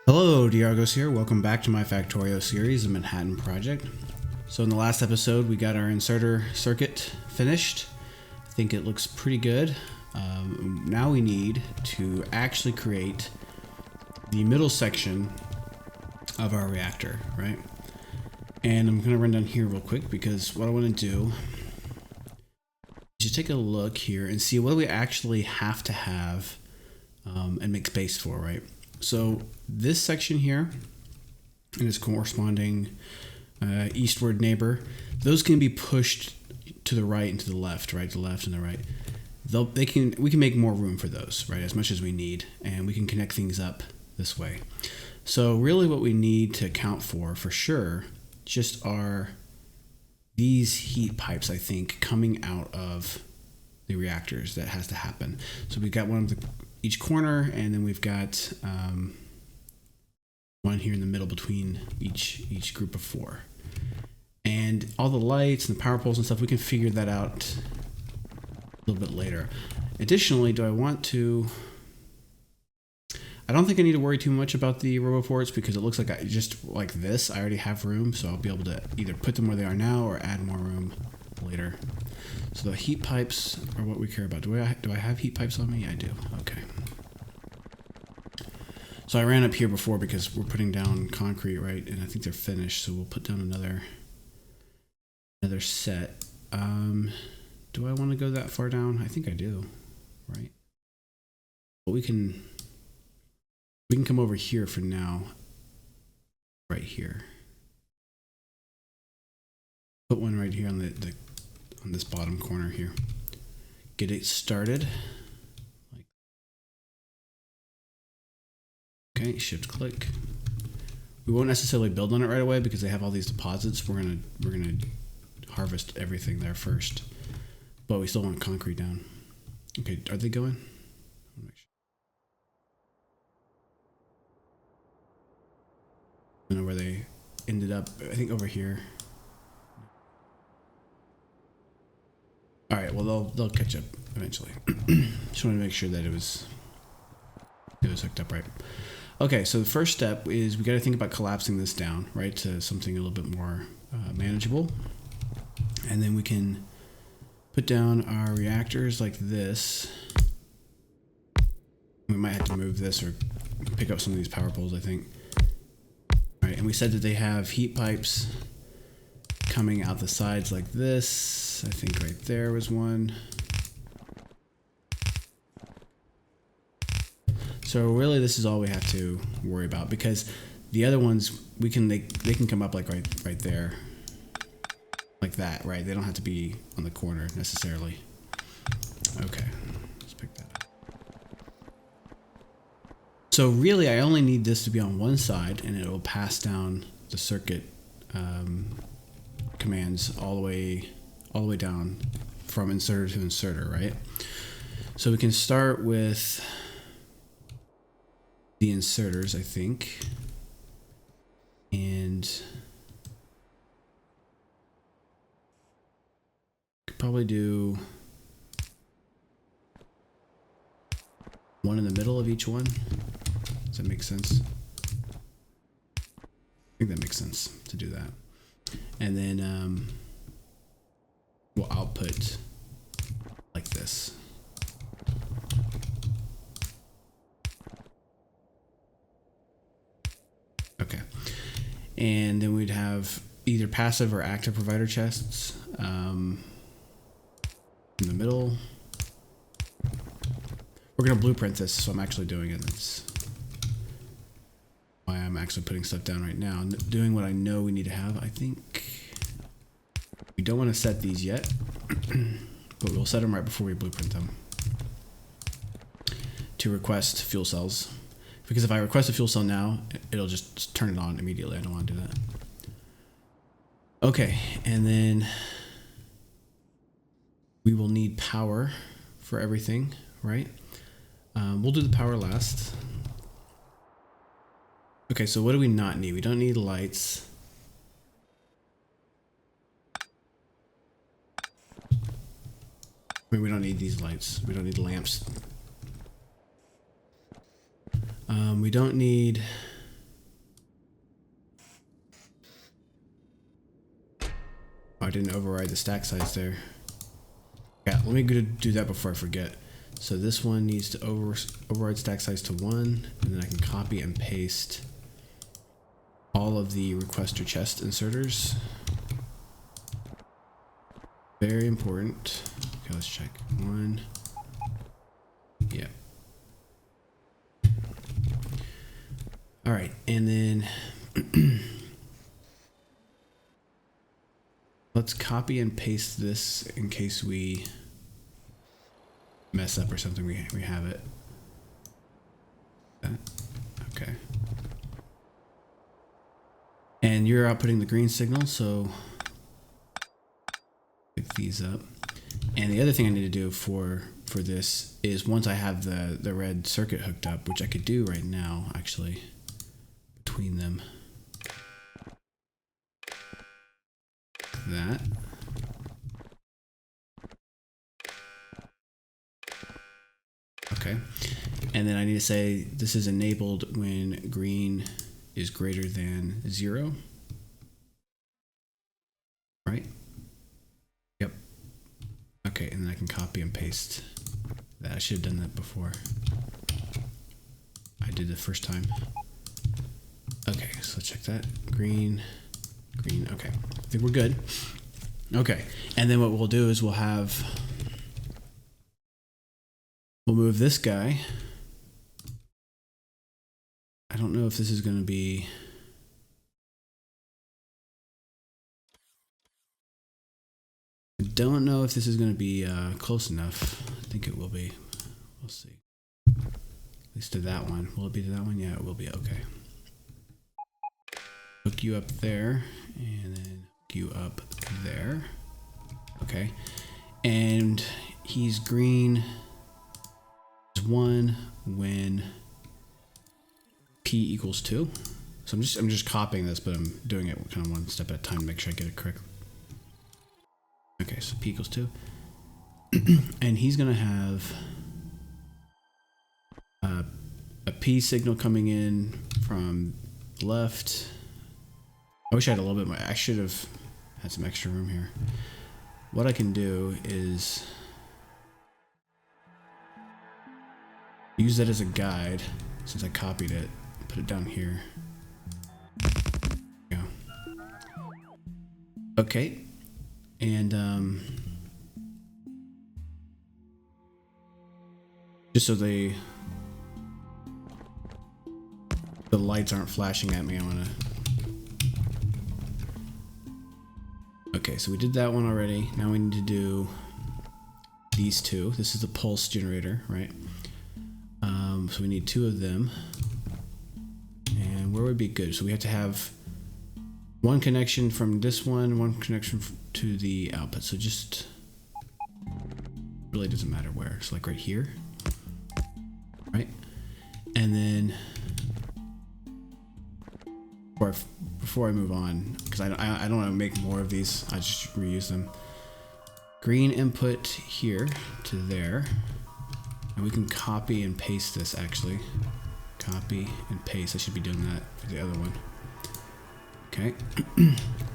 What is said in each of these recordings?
Hello, Diargos here. Welcome back to my Factorio series, the Manhattan Project. So in the last episode, we got our inserter circuit finished. I think it looks pretty good. Now we need to actually create the middle section of our reactor, right? And I'm going to run down here real quick because what I want to do is just take a look here and see what do we actually have to have and make space for, right? So this section here and its corresponding eastward neighbor, those can be pushed to the right and to the left, right, to the left and the right. We can make more room for those, right, as much as we need, and we can connect things up this way. So really what we need to account for sure, just are these heat pipes, I think, coming out of the reactors. That has to happen. So we've got one of each corner, and then we've got one here in the middle between each group of four. And all the lights and the power poles and stuff, we can figure that out a little bit later. Additionally, do I want to... I don't think I need to worry too much about the RoboPorts because it looks like just like this, I already have room, so I'll be able to either put them where they are now or add more room later. So the heat pipes are what we care about. Do I have heat pipes on me? I do. Okay. So I ran up here before because we're putting down concrete, right? And I think they're finished, so we'll put down another set. Do I want to go that far down? I think I do, right? But we can come over here for now, right here. Put one right here on on this bottom corner here. Get it started. Okay, shift click. We won't necessarily build on it right away because they have all these deposits. We're gonna harvest everything there first, but we still want concrete down. Okay, are they going? I don't know where they ended up. I think over here. All right. Well, they'll catch up eventually. Just want to make sure that it was hooked up right. Okay. So the first step is we got to think about collapsing this down, right, to something a little bit more manageable, and then we can put down our reactors like this. We might have to move this or pick up some of these power poles, I think. All right, and we said that they have heat pipes coming out the sides like this. I think right there was one. So really this is all we have to worry about because the other ones they can come up like right there. Like that, right? They don't have to be on the corner necessarily. Okay, let's pick that up. So really I only need this to be on one side and it will pass down the circuit commands all the way down from inserter to inserter, right? So we can start with the inserters, I think, and could probably do one in the middle of each one. Does that make sense? I think that makes sense to do that. And then we'll output like this. Okay. And then we'd have either passive or active provider chests in the middle. We're going to blueprint this, so I'm actually doing it. That's why I'm actually putting stuff down right now. Doing what I know we need to have. I think we don't want to set these yet, but we'll set them right before we blueprint them. To request fuel cells. Because if I request a fuel cell now, it'll just turn it on immediately. I don't want to do that. Okay, and then we will need power for everything, right? We'll do the power last. Okay, so what do we not need? We don't need lights. I mean, we don't need these lights. We don't need lamps. We don't need didn't override the stack size there. Yeah, let me do that before I forget. So this one needs to override stack size to 1, and then I can copy and paste all of the requester chest inserters. Very important. Okay, let's check. 1. Yeah. All right, and then let's copy and paste this in case we mess up or something. We have it. Okay. And you're outputting the green signal, so pick these up. And the other thing I need to do for this is once I have the red circuit hooked up, which I could do right now actually between them. That. Okay. And then I need to say this is enabled when green is greater than 0. Right? Yep. Okay, and then I can copy and paste that. I should have done that before. I did the first time. Okay, so let's check that. Green, green, okay. I think we're good. Okay, and then what we'll do is we'll move this guy. I don't know if this is going to be... I don't know if this is going to be close enough. I think it will be. We'll see. At least to that one. Will it be to that one? Yeah, it will be. Okay. Hook you up there, and then hook you up there. Okay. And he's green 1 when P equals 2. So I'm just copying this, but I'm doing it kind of one step at a time to make sure I get it correct. Okay, so P equals 2. And he's gonna have a P signal coming in from left. I wish I had a little bit more. I should have had some extra room here. What I can do is use that as a guide, since I copied it, put it down here. There we go. Okay, and just so the lights aren't flashing at me, I want to... Okay, so we did that one already. Now we need to do these two. This is the pulse generator, right? So we need 2 of them. And where would be good? So we have to have one connection from this one connection to the output. So just really doesn't matter where. So like right here, right? And then before I move on, because I don't want to make more of these, I just reuse them. Green input here to there. And we can copy and paste this actually. Copy and paste. I should be doing that for the other one. Okay.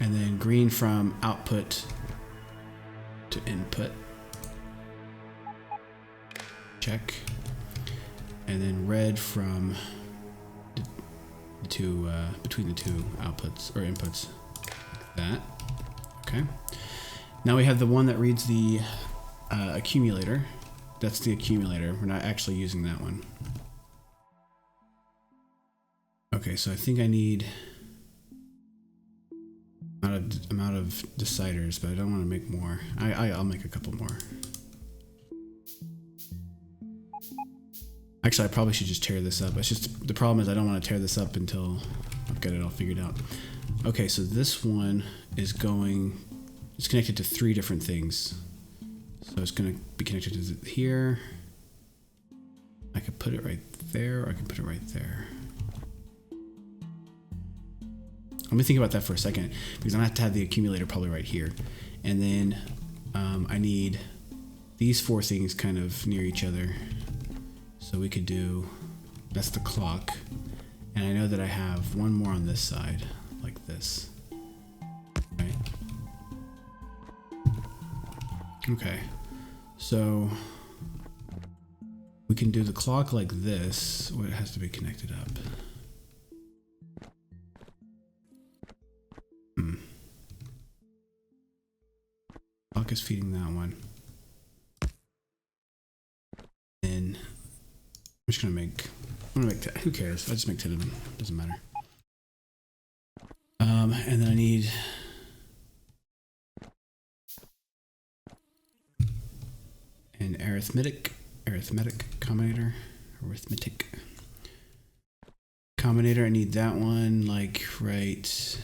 And then green from output to input. Check. And then red from the two, between the two outputs or inputs. Like that. Okay. Now we have the one that reads the accumulator. That's the accumulator. We're not actually using that one. Okay, so I think I need amount of deciders, but I don't want to make more. I'll make a couple more. Actually, I probably should just tear this up. It's just the problem is I don't want to tear this up until I've got it all figured out. Okay, so this one is it's connected to 3 different things. So it's going to be connected to here. I could put it right there, or I can put it right there. Let me think about that for a second, because I'm going to have to have the accumulator probably right here. And then I need these 4 things kind of near each other. So we could do, that's the clock. And I know that I have one more on this side, like this. Right? Okay, so we can do the clock like this. Well, it has to be connected up. Clock is feeding that one. And I'm just gonna make, who cares? I'll just make 10 of them. Doesn't matter. And then I need an arithmetic combinator. I need that one like right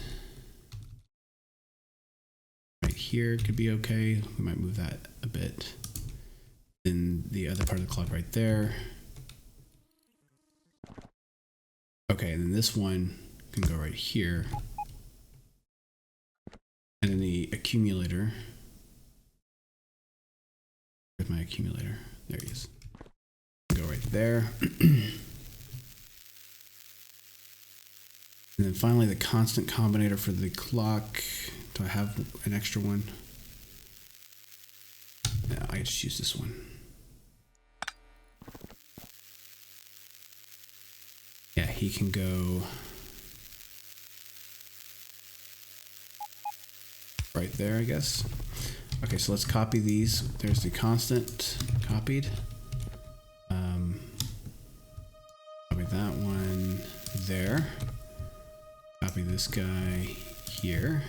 here could be okay. We might move that a bit. Then the other part of the clock right there. Okay, and then this one can go right here. And then the accumulator. Where's my accumulator? There he is. Go right there. And then finally the constant combinator for the clock. Do I have an extra one? No, I just use this one. Yeah, he can go right there, I guess. Okay, so let's copy these. There's the constant copied. Copy that one there. Copy this guy here.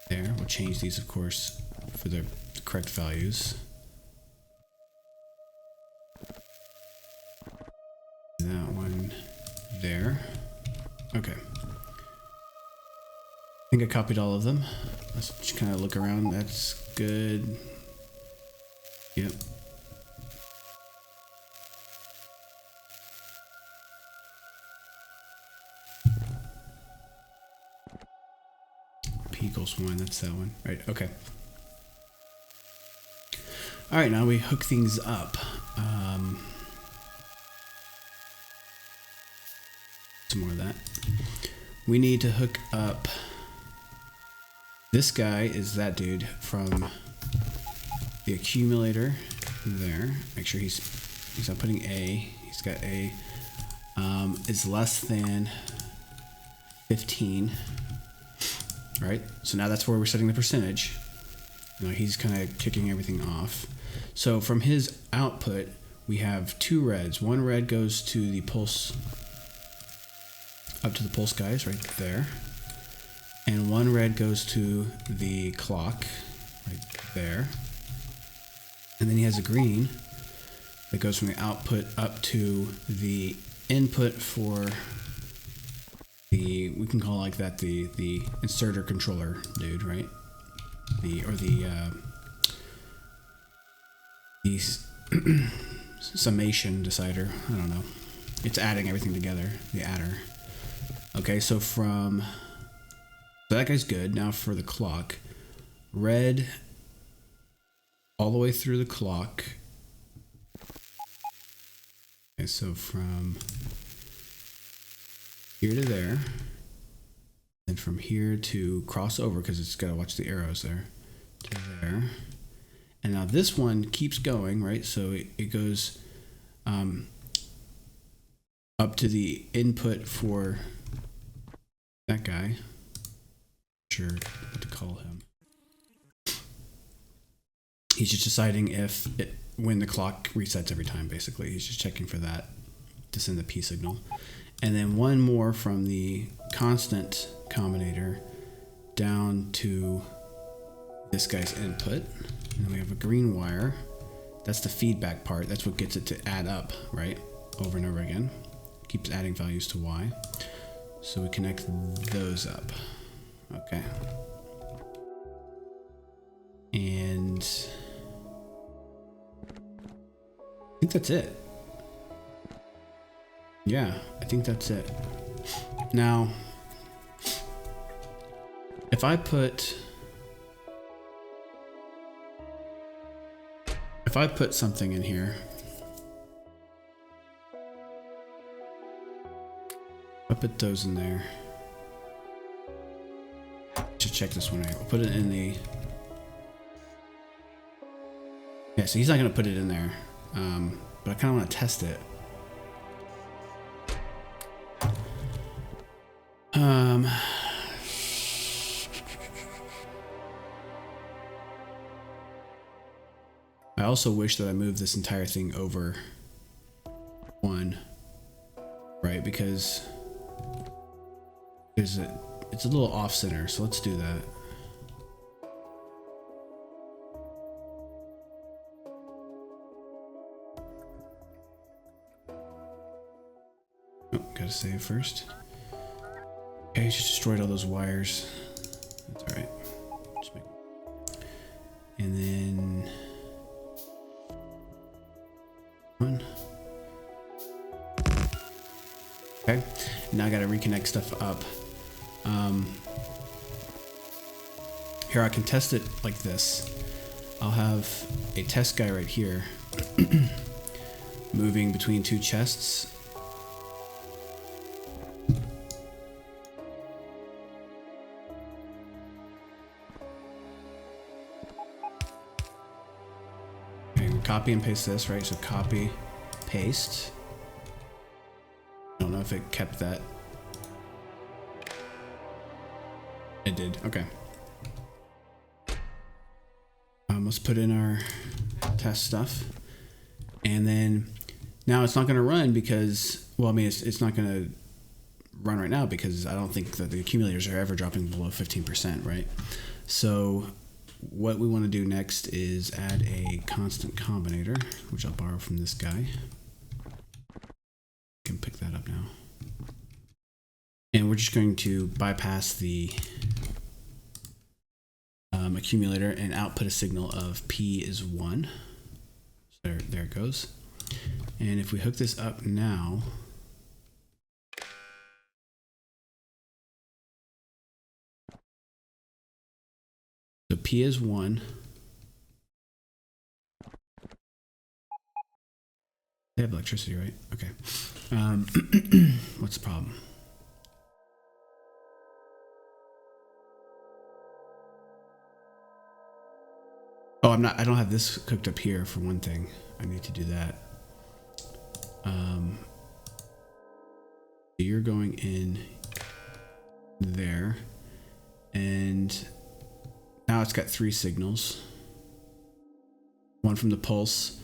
There. We'll change these, of course, for the correct values. That one there. Okay. I think I copied all of them. Let's just kind of look around. That's good. Yep. P equals 1. That's that one. Right. Okay. All right. Now we hook things up. Some more of that. We need to hook up. This guy is that dude from the accumulator there. Make sure he's not putting A. He's got A. Is less than 15. Right? So now that's where we're setting the percentage. Now he's kind of kicking everything off. So from his output, we have 2 reds. One red goes to the pulse, up to the pulse guys right there. And one red goes to the clock right there. And then he has a green that goes from the output up to the input for the, we can call like that the inserter controller dude, right? The summation decider. I don't know. It's adding everything together. The adder. Okay, so from, so that guy's good. Now for the clock, red all the way through the clock. Okay, so from here to there, and from here to cross over because it's got to watch the arrows there to there. And now this one keeps going, right? So it goes up to the input for that guy. Sure what to call him. He's just deciding if when the clock resets every time, basically. He's just checking for that to send the P signal. And then one more from the constant combinator down to this guy's input. And then we have a green wire. That's the feedback part. That's what gets it to add up, right? Over and over again. Keeps adding values to Y. So we connect those up. Okay. And I think that's it. Yeah, I think that's it. Now, if I put something in here, I put those in there. Just check this one out. I'll put it in the Yeah, so he's not gonna put it in there, but I kind of want to test it. I also wish that I moved this entire thing over one, right? Because it's a little off center, so let's do that. Oh, gotta save first. Okay, just destroyed all those wires. That's all right. Just make... And then one. Okay, now I gotta reconnect stuff up. Here I can test it like this. I'll have a test guy right here moving between two chests. Copy and paste this, right? So copy, paste. I don't know if it kept that. It did, okay. Let's put in our test stuff. And then now it's not gonna run because, well, I mean, it's not gonna run right now because I don't think that the accumulators are ever dropping below 15%, right? So what we want to do next is add a constant combinator, which I'll borrow from this guy. Can pick that up now. And we're just going to bypass the accumulator and output a signal of P is 1. So there it goes. And if we hook this up now, so P is 1. They have electricity, right? Okay. What's the problem? Oh, I don't have this cooked up here for one thing. I need to do that. You're going in there, and now it's got 3 signals. One from the pulse,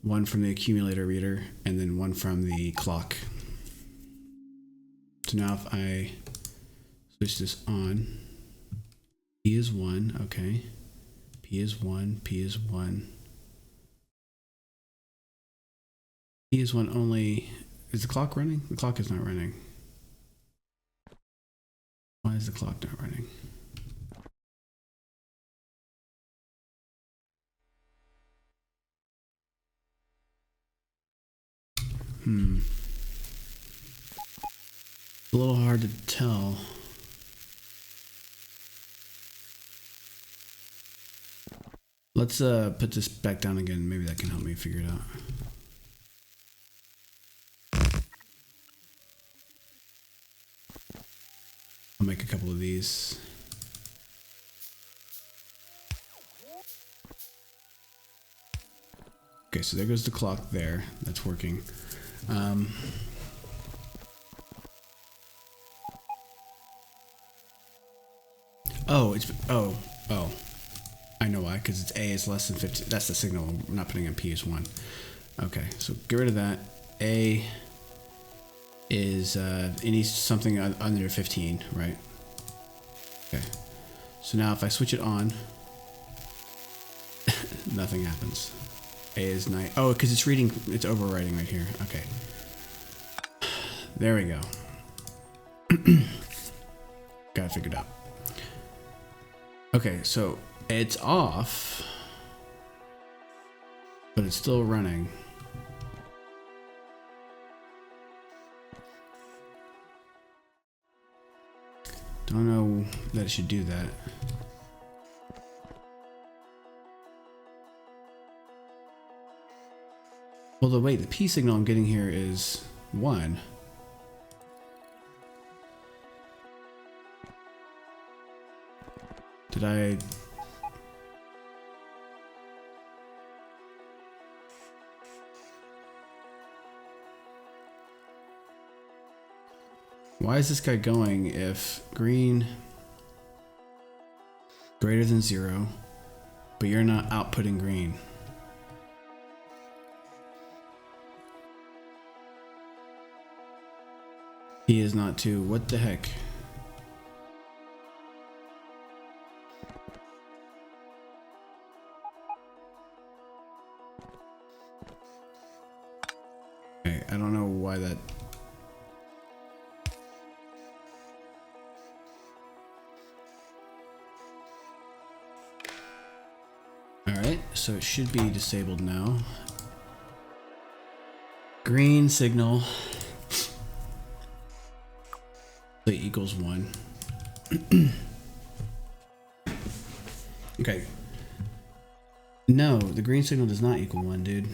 one from the accumulator reader, and then one from the clock. So now if I switch this on, P is 1, okay. P is 1, P is 1. P is 1 only. Is the clock running? The clock is not running. Why is the clock not running? A little hard to tell. Let's put this back down again. Maybe that can help me figure it out. I'll make a couple of these. Okay, so there goes the clock there. That's working. Oh, I know why, because it's A is less than 15. That's the signal. I'm not putting in P as 1. Okay, so get rid of that. A is it needs something under 15, right? Okay. So now if I switch it on, nothing happens. A is 9. Oh, because it's reading, it's overwriting right here. Okay. There we go. Got it figured out. Okay, so it's off, but it's still running. Don't know that it should do that. Well, the P signal I'm getting here is 1. Did I... Why is this guy going if green greater than 0, but you're not outputting green? He is not too. What the heck? Okay, I don't know why that. Alright, so it should be disabled now. Green signal equals 1. Okay. No, the green signal does not equal 1, dude.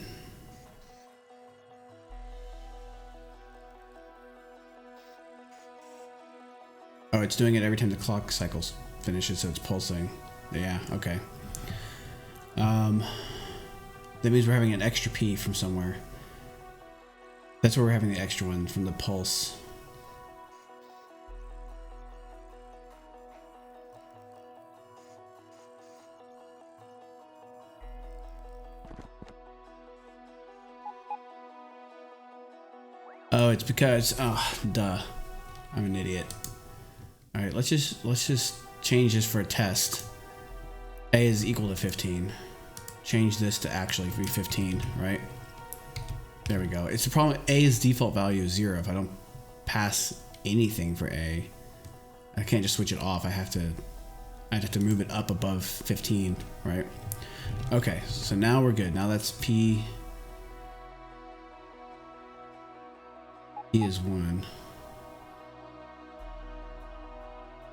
Oh, it's doing it every time the clock cycles finishes, so it's pulsing. Yeah, okay. That means we're having an extra P from somewhere. That's where we're having the extra one, from the pulse. Oh, it's because, oh, duh. I'm an idiot. All right, let's just change this for a test. A is equal to 15. Change this to actually be 15, right? There we go. It's the problem. A's default value is 0. If I don't pass anything for A, I can't just switch it off. I'd have to move it up above 15, right? Okay, so now we're good. Now that's P. P is 1.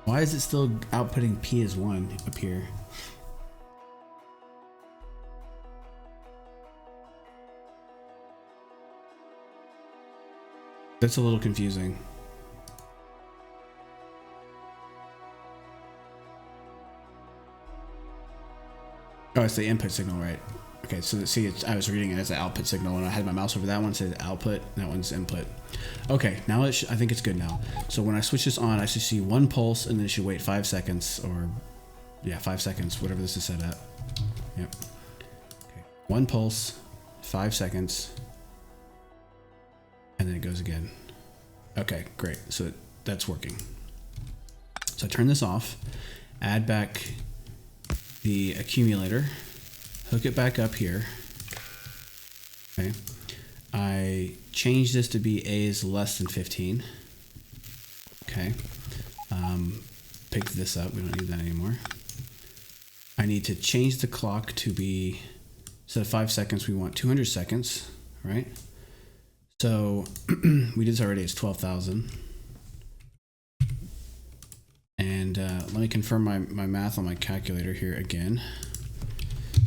Why is it still outputting P as 1 up here? That's a little confusing. Oh, it's the input signal, right? Okay, so see, I was reading it as an output signal, and I had my mouse over that one, said output, and that one's input. Okay, now I think it's good now. So when I switch this on, I should see 1 pulse, and then it should wait 5 seconds, or yeah, 5 seconds, whatever this is set at. Yep. Okay, 1 pulse, 5 seconds, and then it goes again. Okay, great. So that's working. So I turn this off, add back the accumulator, hook it back up here. Okay. I change this to be A is less than 15. Okay. Pick this up. We don't need that anymore. I need to change the clock to be, instead of 5 seconds, we want 200 seconds, right? So we did this already, it's 12,000. And let me confirm my math on my calculator here again.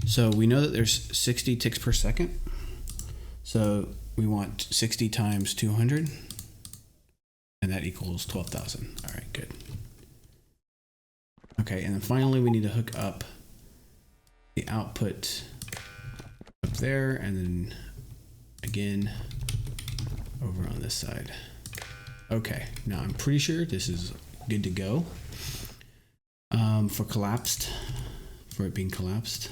So we know that there's 60 ticks per second. So we want 60 times 200, and that equals 12,000. All right, good. Okay, and then finally we need to hook up the output up there, and then again over on this side. Okay, now I'm pretty sure this is good to go for it being collapsed.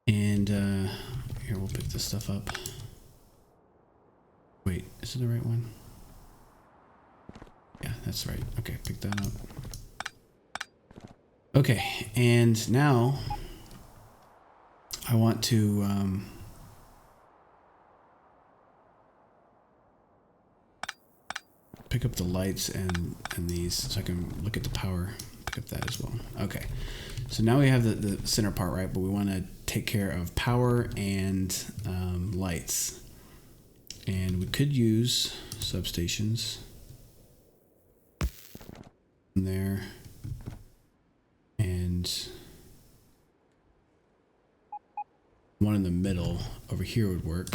And here, we'll pick this stuff up. Wait, is it the right one? Yeah, that's right. Okay, pick that up. Okay, and now I want to pick up the lights and these, so I can look at the power. Pick up that as well. Okay, so now we have the center part, right? But we want to take care of power and lights, and we could use substations in there, and one in the middle over here would work.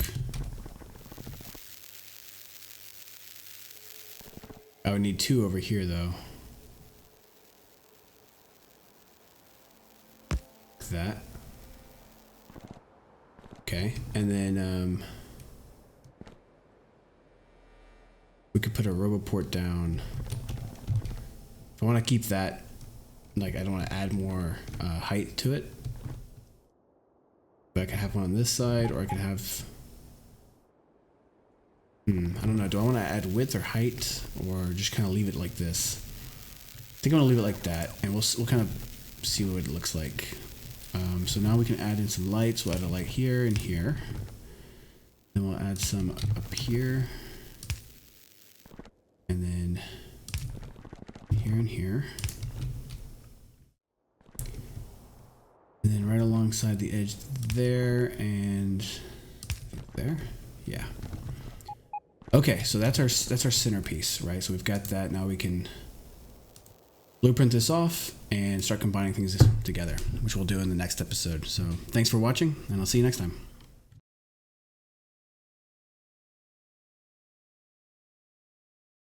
I would need 2 over here though. Like that. Okay, and then We could put a roboport down. If I want to keep that, like I don't want to add more height to it. But I could have one on this side, or I could have... I don't know. Do I want to add width or height, or just kind of leave it like this? I think I'm gonna leave it like that, and we'll kind of see what it looks like. So now we can add in some lights. We'll add a light here and here. Then we'll add some up here, and then here and here, and then right alongside the edge there and there. Yeah. Okay, so that's our centerpiece, right? So we've got that. Now we can blueprint this off and start combining things together, which we'll do in the next episode. So thanks for watching, and I'll see you next time.